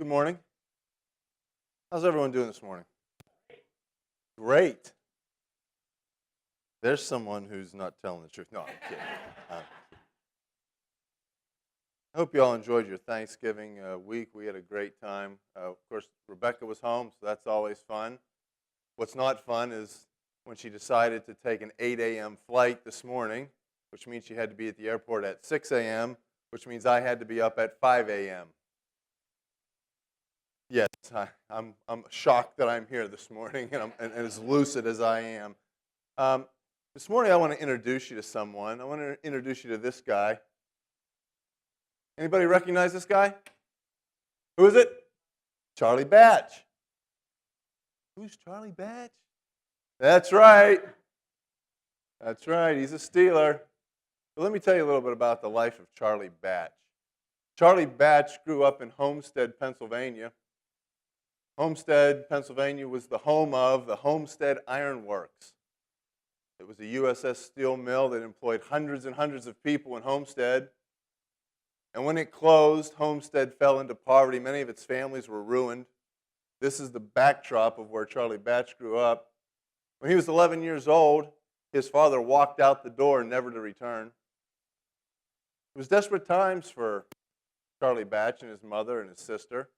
Good morning. How's everyone doing this morning? Great. There's someone who's not telling the truth. No, I'm kidding. I hope you all enjoyed your Thanksgiving week. We had a great time. Of course, Rebecca was home, so that's always fun. What's not fun is when she decided to take an 8 a.m. flight this morning, which means she had to be at the airport at 6 a.m., which means I had to be up at 5 a.m. Yes, I'm shocked that I'm here this morning and as lucid as I am. This morning I want to introduce you to someone. I want to introduce you to this guy. Anybody recognize this guy? Who is it? Charlie Batch. Who's Charlie Batch? That's right. That's right. He's a Steeler. But let me tell you a little bit about the life of Charlie Batch. Charlie Batch grew up in Homestead, Pennsylvania. Homestead, Pennsylvania was the home of the Homestead Iron Works. It was a USS steel mill that employed hundreds and hundreds of people in Homestead. And when it closed, Homestead fell into poverty. Many of its families were ruined. This is the backdrop of where Charlie Batch grew up. When he was 11 years old, his father walked out the door never to return. It was desperate times for Charlie Batch and his mother and his sister.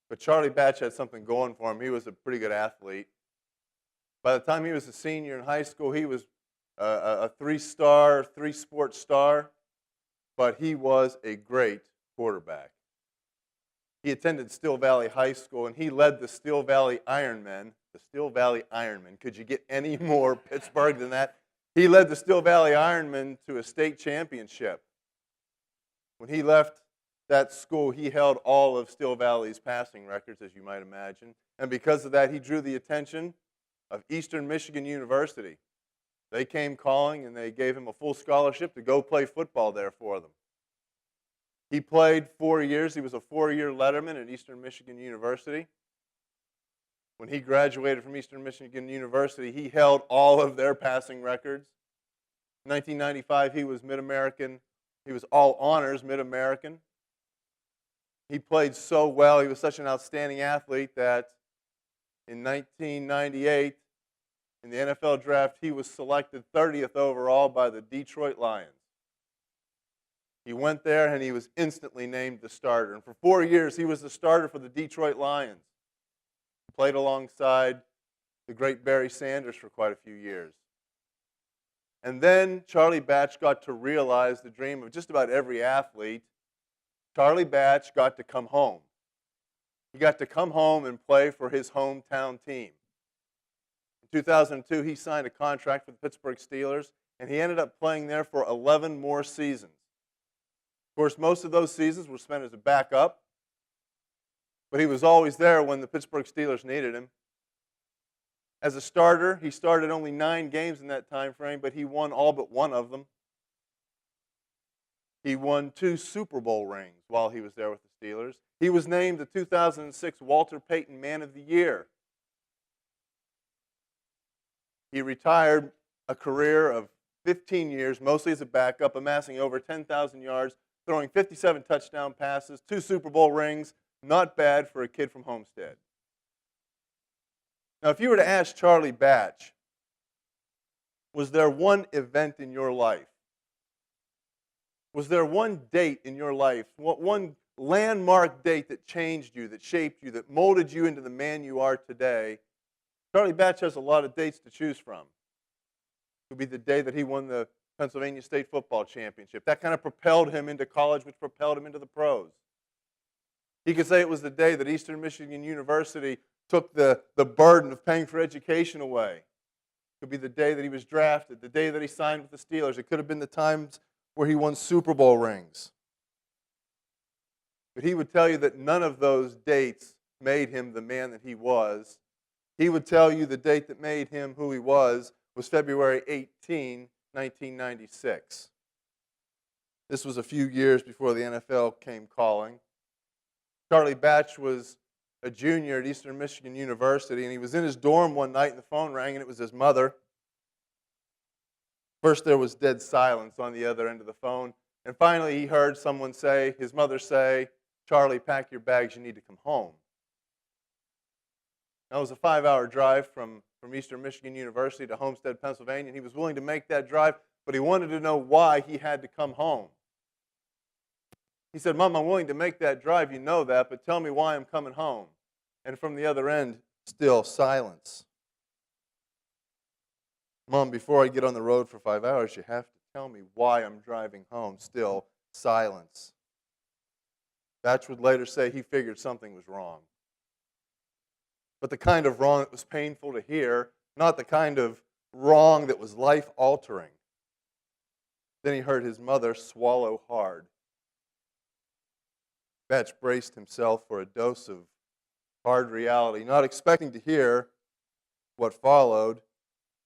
But Charlie Batch had something going for him. He was a pretty good athlete. By the time he was a senior in high school, he was a three-sport star, but he was a great quarterback. He attended Steel Valley High School, and he led the Steel Valley Ironmen. The Steel Valley Ironmen. Could you get any more Pittsburgh than that? He led the Steel Valley Ironmen to a state championship. When he left that school, he held all of Steel Valley's passing records, as you might imagine. And because of that, he drew the attention of Eastern Michigan University. They came calling, and they gave him a full scholarship to go play football there for them. He played 4 years. He was a 4-year letterman at Eastern Michigan University. When he graduated from Eastern Michigan University, he held all of their passing records. In 1995, he was Mid-American. He was all honors Mid-American. He played so well. He was such an outstanding athlete that in 1998, in the NFL draft, he was selected 30th overall by the Detroit Lions. He went there and he was instantly named the starter. And for 4 years, he was the starter for the Detroit Lions. He played alongside the great Barry Sanders for quite a few years. And then Charlie Batch got to realize the dream of just about every athlete. Charlie Batch got to come home. He got to come home and play for his hometown team. In 2002, he signed a contract with the Pittsburgh Steelers, and he ended up playing there for 11 more seasons. Of course, most of those seasons were spent as a backup, but he was always there when the Pittsburgh Steelers needed him. As a starter, he started only 9 games in that time frame, but he won all but one of them. He won 2 Super Bowl rings while he was there with the Steelers. He was named the 2006 Walter Payton Man of the Year. He retired a career of 15 years, mostly as a backup, amassing over 10,000 yards, throwing 57 touchdown passes, 2 Super Bowl rings. Not bad for a kid from Homestead. Now, if you were to ask Charlie Batch, was there one event in your life? Was there one date in your life, one landmark date that changed you, that shaped you, that molded you into the man you are today? Charlie Batch has a lot of dates to choose from. It could be the day that he won the Pennsylvania State Football Championship. That kind of propelled him into college, which propelled him into the pros. He could say it was the day that Eastern Michigan University took the burden of paying for education away. It could be the day that he was drafted, the day that he signed with the Steelers. It could have been the times where he won Super Bowl rings. But he would tell you that none of those dates made him the man that he was. He would tell you the date that made him who he was February 18, 1996. This was a few years before the NFL came calling. Charlie Batch was a junior at Eastern Michigan University, and he was in his dorm one night, and the phone rang, and it was his mother. First, there was dead silence on the other end of the phone, and finally he heard someone say, his mother say, Charlie, pack your bags, you need to come home. That was a 5-hour drive from Eastern Michigan University to Homestead, Pennsylvania, and he was willing to make that drive, but he wanted to know why he had to come home. He said, Mom, I'm willing to make that drive, you know that, but tell me why I'm coming home. And from the other end, still silence. Mom, before I get on the road for 5 hours, you have to tell me why I'm driving home. Still silence. Batch would later say he figured something was wrong. But the kind of wrong that was painful to hear, not the kind of wrong that was life-altering. Then he heard his mother swallow hard. Batch braced himself for a dose of hard reality, not expecting to hear what followed.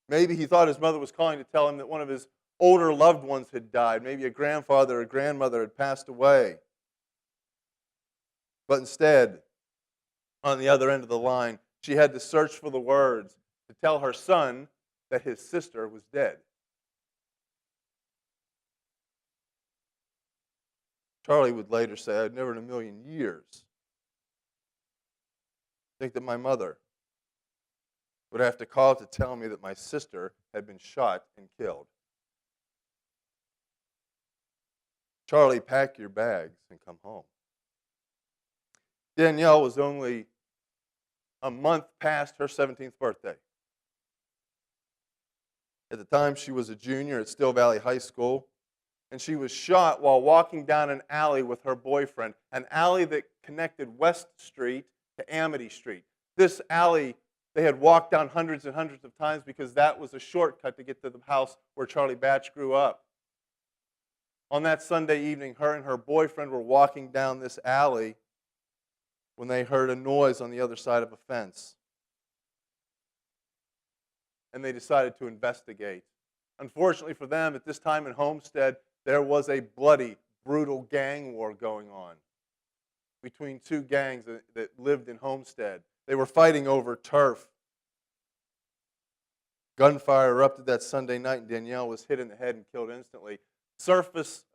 Maybe he thought his mother was calling to tell him that one of his older loved ones had died. Maybe a grandfather or grandmother had passed away. But instead, on the other end of the line, she had to search for the words to tell her son that his sister was dead. Charlie would later say, I'd never in a million years think that my mother would have to call to tell me that my sister had been shot and killed. Charlie, pack your bags and come home. Danielle was only a month past her 17th birthday. At the time, she was a junior at Still Valley High School, and she was shot while walking down an alley with her boyfriend, an alley that connected West Street to Amity Street. This alley they had walked down hundreds and hundreds of times because that was a shortcut to get to the house where Charlie Batch grew up. On that Sunday evening, her and her boyfriend were walking down this alley when they heard a noise on the other side of a fence. And they decided to investigate. Unfortunately for them, at this time in Homestead, there was a bloody, brutal gang war going on between two gangs that lived in Homestead. They were fighting over turf. Gunfire erupted that Sunday night, and Danielle was hit in the head and killed instantly.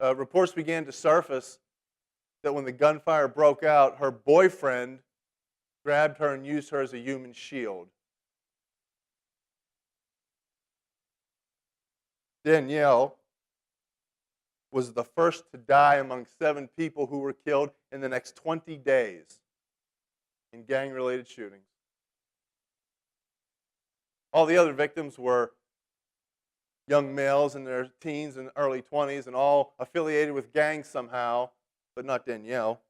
Reports began to surface that when the gunfire broke out, her boyfriend grabbed her and used her as a human shield. Danielle was the first to die among 7 people who were killed in the next 20 days in gang-related shootings. All the other victims were young males in their teens and early 20s and all affiliated with gangs somehow, but not Danielle.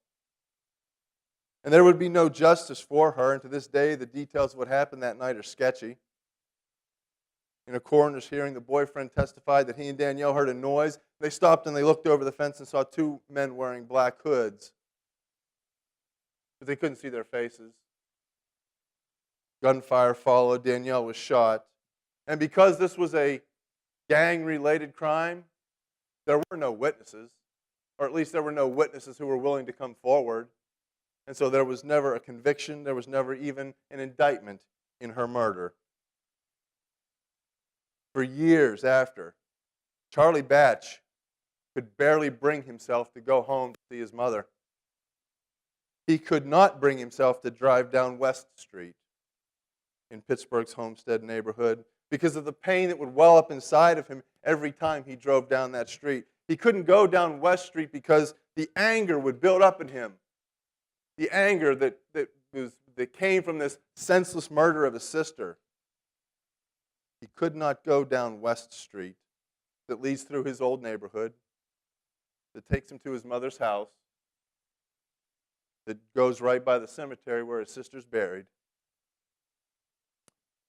And there would be no justice for her, and to this day, the details of what happened that night are sketchy. In a coroner's hearing, the boyfriend testified that he and Danielle heard a noise. They stopped and they looked over the fence and saw 2 men wearing black hoods, but they couldn't see their faces. Gunfire followed. Danielle was shot. And because this was a gang-related crime, there were no witnesses, or at least there were no witnesses who were willing to come forward. And so there was never a conviction. There was never even an indictment in her murder. For years after, Charlie Batch could barely bring himself to go home to see his mother. He could not bring himself to drive down West Street in Pittsburgh's Homestead neighborhood because of the pain that would well up inside of him every time he drove down that street. He couldn't go down West Street because the anger would build up in him. The anger that came from this senseless murder of his sister. He could not go down West Street that leads through his old neighborhood, that takes him to his mother's house, that goes right by the cemetery where his sister's buried.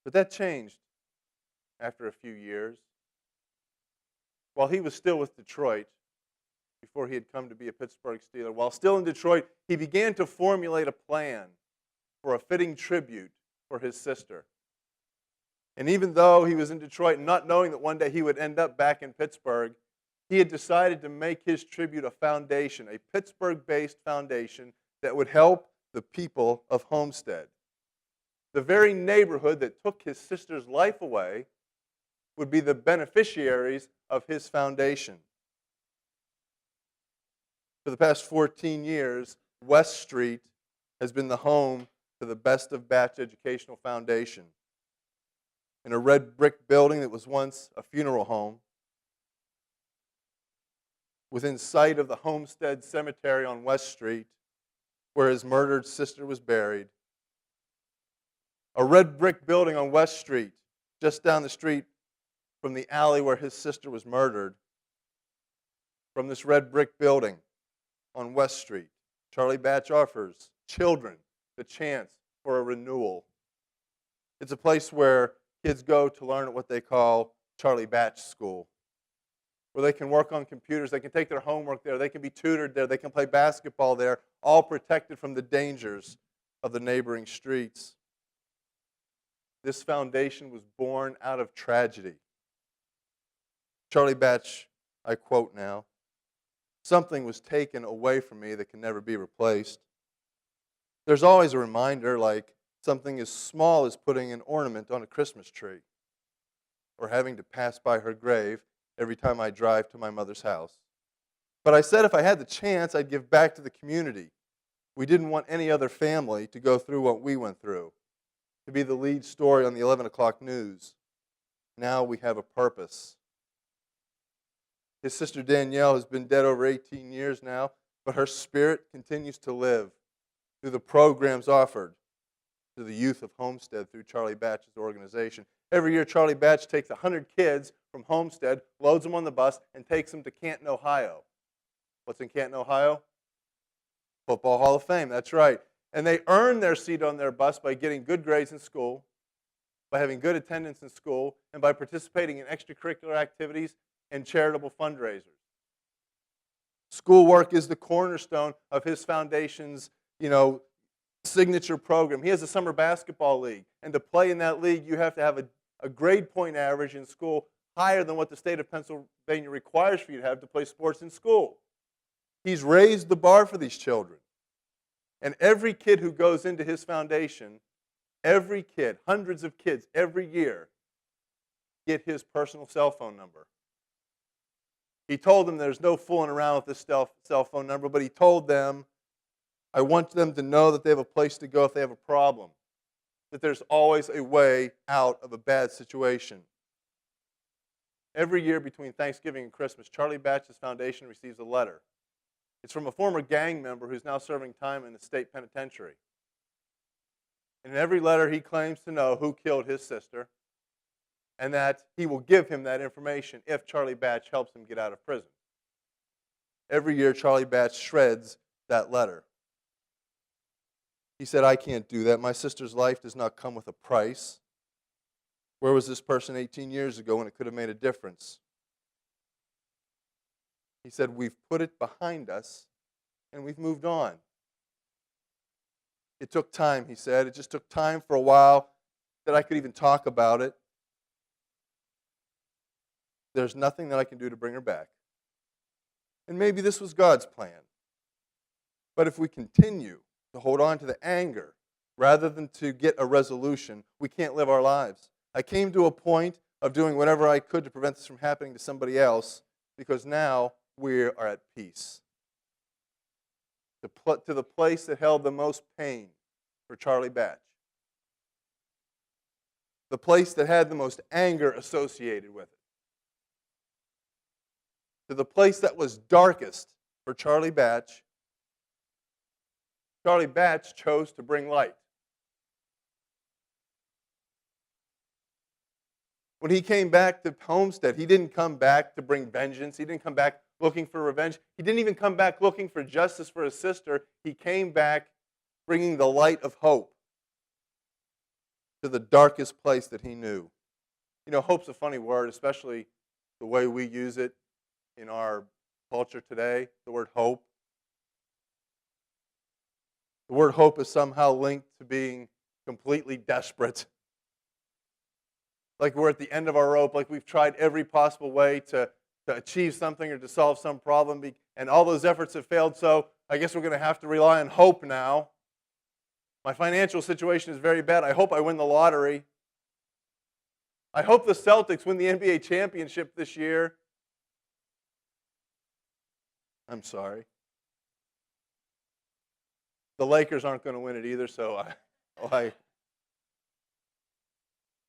But that changed after a few years. While he was still with Detroit, before he had come to be a Pittsburgh Steeler, while still in Detroit, he began to formulate a plan for a fitting tribute for his sister. And even though he was in Detroit, not knowing that one day he would end up back in Pittsburgh, he had decided to make his tribute a foundation, a Pittsburgh-based foundation that would help the people of Homestead. The very neighborhood that took his sister's life away would be the beneficiaries of his foundation. For the past 14 years, West Street has been the home to the Best of Batch Educational Foundation. In a red brick building that was once a funeral home, within sight of the Homestead Cemetery on West Street, where his murdered sister was buried. A red brick building on West Street, just down the street from the alley where his sister was murdered. From this red brick building on West Street, Charlie Batch offers children the chance for a renewal. It's a place where kids go to learn at what they call Charlie Batch School, where they can work on computers, they can take their homework there, they can be tutored there, they can play basketball there, all protected from the dangers of the neighboring streets. This foundation was born out of tragedy. Charlie Batch, I quote now, "Something was taken away from me that can never be replaced." There's always a reminder, like something as small as putting an ornament on a Christmas tree, or having to pass by her grave every time I drive to my mother's house. But I said if I had the chance, I'd give back to the community. We didn't want any other family to go through what we went through, to be the lead story on the 11 o'clock news. Now we have a purpose. His sister Danielle has been dead over 18 years now, but her spirit continues to live through the programs offered to the youth of Homestead through Charlie Batch's organization. Every year, Charlie Batch takes 100 kids from Homestead, loads them on the bus, and takes them to Canton, Ohio. What's in Canton, Ohio? Football Hall of Fame, that's right. And they earn their seat on their bus by getting good grades in school, by having good attendance in school, and by participating in extracurricular activities and charitable fundraisers. Schoolwork is the cornerstone of his foundation's, signature program. He has a summer basketball league, and to play in that league, you have to have a grade point average in school higher than what the state of Pennsylvania requires for you to have to play sports in school. He's raised the bar for these children. And every kid who goes into his foundation, every kid, hundreds of kids every year, get his personal cell phone number. He told them there's no fooling around with this cell phone number, but he told them, I want them to know that they have a place to go if they have a problem, that there's always a way out of a bad situation. Every year between Thanksgiving and Christmas, Charlie Batch's foundation receives a letter. It's from a former gang member who's now serving time in the state penitentiary. And in every letter, he claims to know who killed his sister, and that he will give him that information if Charlie Batch helps him get out of prison. Every year, Charlie Batch shreds that letter. He said, I can't do that. My sister's life does not come with a price. Where was this person 18 years ago when it could have made a difference? He said, we've put it behind us and we've moved on. It took time, he said. It just took time for a while that I could even talk about it. There's nothing that I can do to bring her back. And maybe this was God's plan. But if we continue to hold on to the anger rather than to get a resolution, we can't live our lives. I came to a point of doing whatever I could to prevent this from happening to somebody else because now we are at peace. To the place that held the most pain for Charlie Batch. The place that had the most anger associated with it. To the place that was darkest for Charlie Batch. Charlie Batch chose to bring light. When he came back to Homestead, he didn't come back to bring vengeance. He didn't come back looking for revenge. He didn't even come back looking for justice for his sister. He came back bringing the light of hope to the darkest place that he knew. Hope's a funny word, especially the way we use it in our culture today, the word hope. The word hope is somehow linked to being completely desperate. Like we're at the end of our rope, like we've tried every possible way to achieve something or to solve some problem, and all those efforts have failed, so I guess we're going to have to rely on hope now. My financial situation is very bad. I hope I win the lottery. I hope the Celtics win the NBA championship this year. I'm sorry. the Lakers aren't going to win it either, so the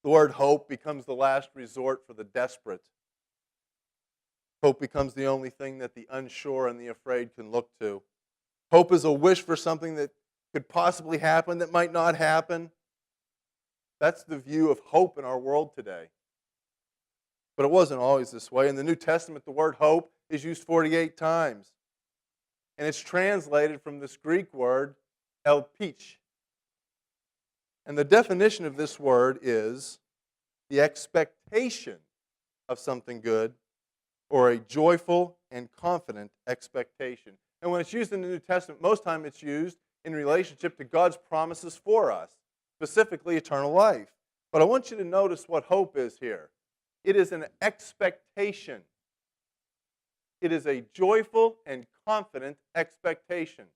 word hope becomes the last resort for the desperate. Hope becomes the only thing that the unsure and the afraid can look to. Hope is a wish for something that could possibly happen that might not happen. That's the view of hope in our world today. But it wasn't always this way. In the New Testament, the word hope is used 48 times. And it's translated from this Greek word, elpich. And the definition of this word is the expectation of something good, or a joyful and confident expectation. And when it's used in the New Testament, most time it's used in relationship to God's promises for us, specifically eternal life. But I want you to notice what hope is here. It is an expectation. It is a joyful and confident expectation.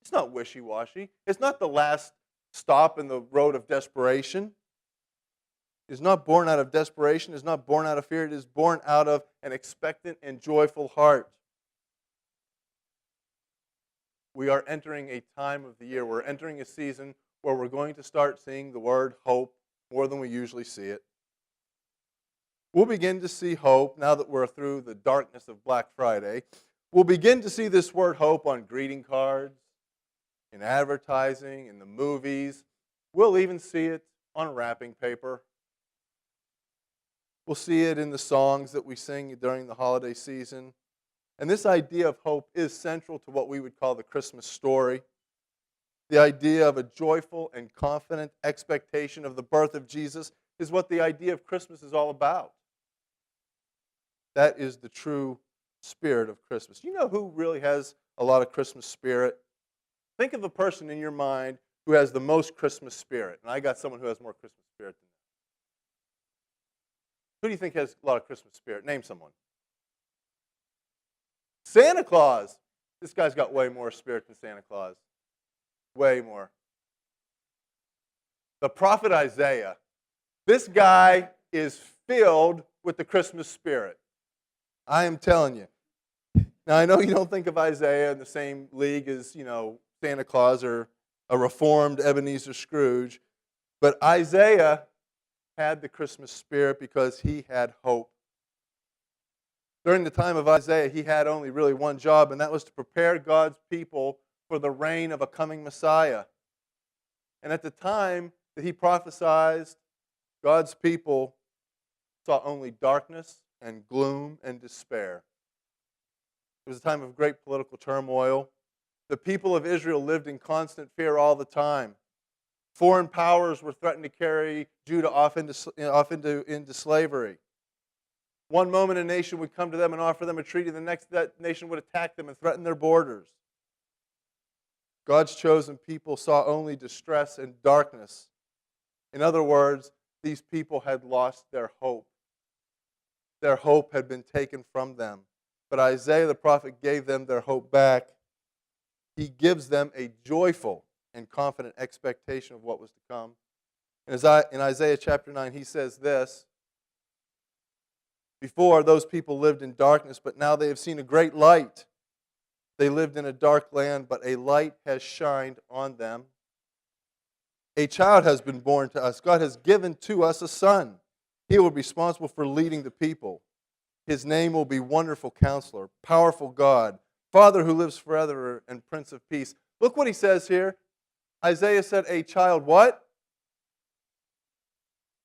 It's not wishy-washy. It's not the last stop in the road of desperation. It is not born out of desperation. It is not born out of fear. It is born out of an expectant and joyful heart. We are entering a time of the year. We're entering a season where we're going to start seeing the word hope more than we usually see it. We'll begin to see hope now that we're through the darkness of Black Friday. We'll begin to see this word hope on greeting cards, in advertising, in the movies. We'll even see it on wrapping paper. We'll see it in the songs that we sing during the holiday season. And this idea of hope is central to what we would call the Christmas story. The idea of a joyful and confident expectation of the birth of Jesus is what the idea of Christmas is all about. That is the true spirit of Christmas. You know who really has a lot of Christmas spirit? Think of a person in your mind who has the most Christmas spirit. And I got someone who has more Christmas spirit than that. Who do you think has a lot of Christmas spirit? Name someone. Santa Claus. This guy's got way more spirit than Santa Claus. Way more. The prophet Isaiah. This guy is filled with the Christmas spirit. I am telling you. Now, I know you don't think of Isaiah in the same league as, Santa Claus or a reformed Ebenezer Scrooge, but Isaiah had the Christmas spirit because he had hope. During the time of Isaiah, he had only really one job, and that was to prepare God's people for the reign of a coming Messiah. And at the time that he prophesied, God's people saw only darkness and gloom and despair. It was a time of great political turmoil. The people of Israel lived in constant fear all the time. Foreign powers were threatening to carry Judah off into slavery. One moment a nation would come to them and offer them a treaty, the next that nation would attack them and threaten their borders. God's chosen people saw only distress and darkness. In other words, these people had lost their hope. Their hope had been taken from them. But Isaiah the prophet gave them their hope back. He gives them a joyful and confident expectation of what was to come. And in Isaiah chapter 9, he says this: before, those people lived in darkness, but now they have seen a great light. They lived in a dark land, but a light has shined on them. A child has been born to us. God has given to us a son. He will be responsible for leading the people. His name will be Wonderful Counselor, Powerful God, Father who lives forever, and Prince of Peace. Look what he says here. Isaiah said, a child what?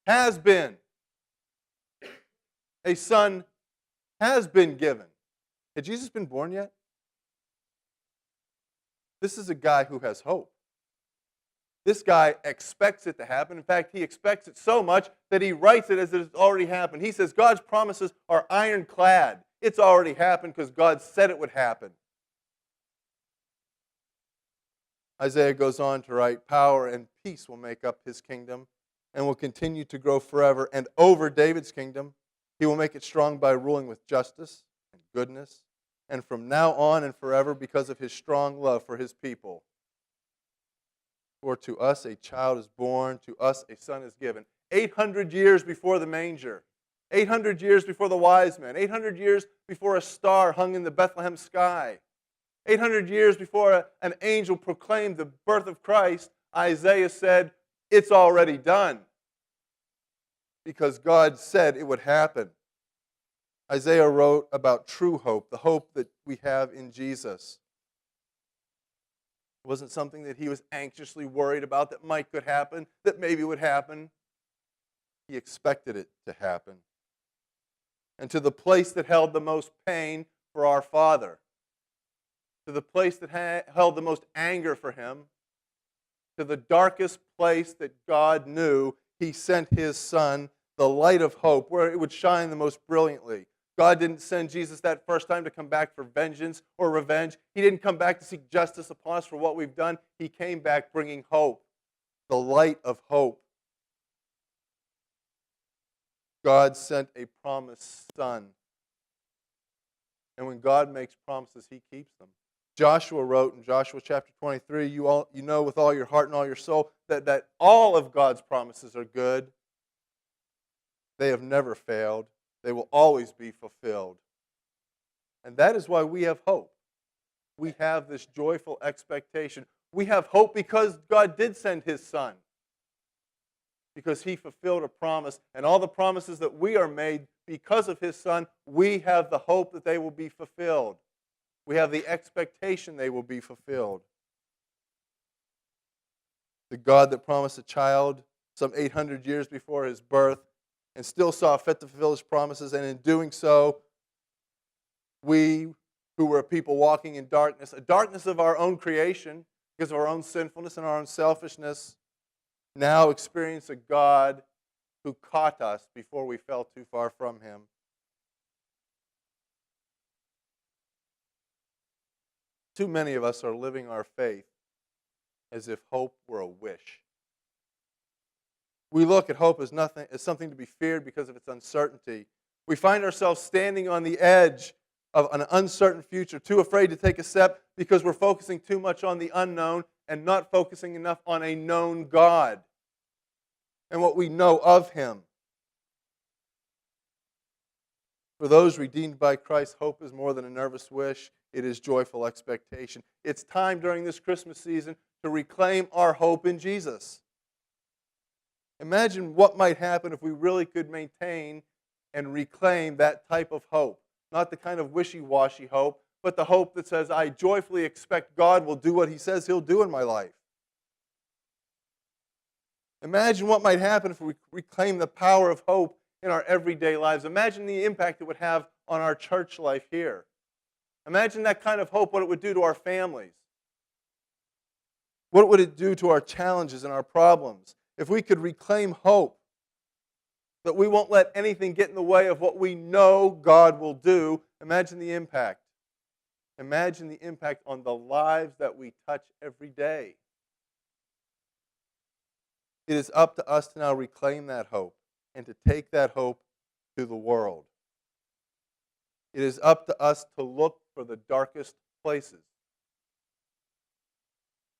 Has been. A son has been given. Had Jesus been born yet? This is a guy who has hope. This guy expects it to happen. In fact, he expects it so much that he writes it as if it's already happened. He says God's promises are ironclad. It's already happened because God said it would happen. Isaiah goes on to write, power and peace will make up his kingdom and will continue to grow forever. And over David's kingdom, he will make it strong by ruling with justice and goodness, and from now on and forever because of his strong love for his people. For to us a child is born, to us a son is given. 800 years before the manger, 800 years before the wise men, 800 years before a star hung in the Bethlehem sky. 800 years before an angel proclaimed the birth of Christ, Isaiah said, it's already done. Because God said it would happen. Isaiah wrote about true hope, the hope that we have in Jesus. It wasn't something that he was anxiously worried about that could happen, that maybe would happen. He expected it to happen. And to the place that held the most pain for our Father, to the place that held the most anger for him, to the darkest place that God knew, he sent his Son, the light of hope, where it would shine the most brilliantly. God didn't send Jesus that first time to come back for vengeance or revenge. He didn't come back to seek justice upon us for what we've done. He came back bringing hope, the light of hope. God sent a promised Son. And when God makes promises, he keeps them. Joshua wrote in Joshua chapter 23, you know with all your heart and all your soul that all of God's promises are good. They have never failed. They will always be fulfilled. And that is why we have hope. We have this joyful expectation. We have hope because God did send his Son. Because he fulfilled a promise. And all the promises that we are made because of his Son, we have the hope that they will be fulfilled. We have the expectation they will be fulfilled. The God that promised a child some 800 years before his birth and still saw fit to fulfill his promises, and in doing so, we who were people walking in darkness, a darkness of our own creation because of our own sinfulness and our own selfishness, now experience a God who caught us before we fell too far from him. Too many of us are living our faith as if hope were a wish. We look at hope as something to be feared because of its uncertainty. We find ourselves standing on the edge of an uncertain future, too afraid to take a step because we're focusing too much on the unknown and not focusing enough on a known God and what we know of him. For those redeemed by Christ, hope is more than a nervous wish. It is joyful expectation. It's time during this Christmas season to reclaim our hope in Jesus. Imagine what might happen if we really could maintain and reclaim that type of hope. Not the kind of wishy-washy hope, but the hope that says, I joyfully expect God will do what he says he'll do in my life. Imagine what might happen if we reclaim the power of hope in our everyday lives. Imagine the impact it would have on our church life here. Imagine that kind of hope, what it would do to our families. What would it do to our challenges and our problems? If we could reclaim hope, that we won't let anything get in the way of what we know God will do, imagine the impact. Imagine the impact on the lives that we touch every day. It is up to us to now reclaim that hope and to take that hope to the world. It is up to us to look for the darkest places.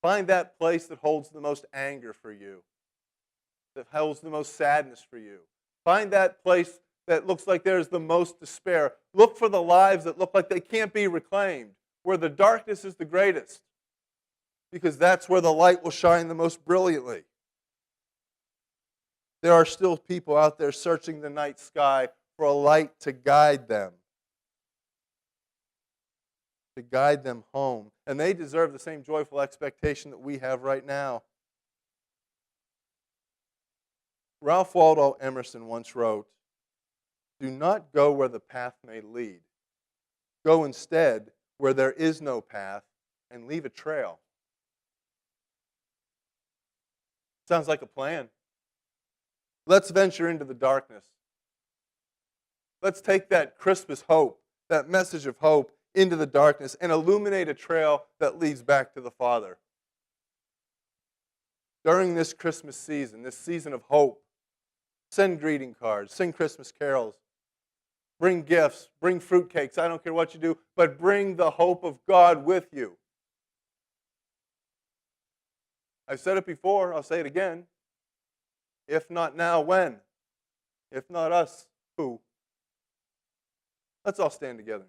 Find that place that holds the most anger for you, that holds the most sadness for you. Find that place that looks like there's the most despair. Look for the lives that look like they can't be reclaimed, where the darkness is the greatest, because that's where the light will shine the most brilliantly. There are still people out there searching the night sky for a light to guide them home. And they deserve the same joyful expectation that we have right now. Ralph Waldo Emerson once wrote, "Do not go where the path may lead. Go instead where there is no path and leave a trail." Sounds like a plan. Let's venture into the darkness. Let's take that Christmas hope, that message of hope, into the darkness and illuminate a trail that leads back to the Father. During this Christmas season, this season of hope, send greeting cards, sing Christmas carols, bring gifts, bring fruitcakes. I don't care what you do, but bring the hope of God with you. I've said it before, I'll say it again. If not now, when? If not us, who? Let's all stand together.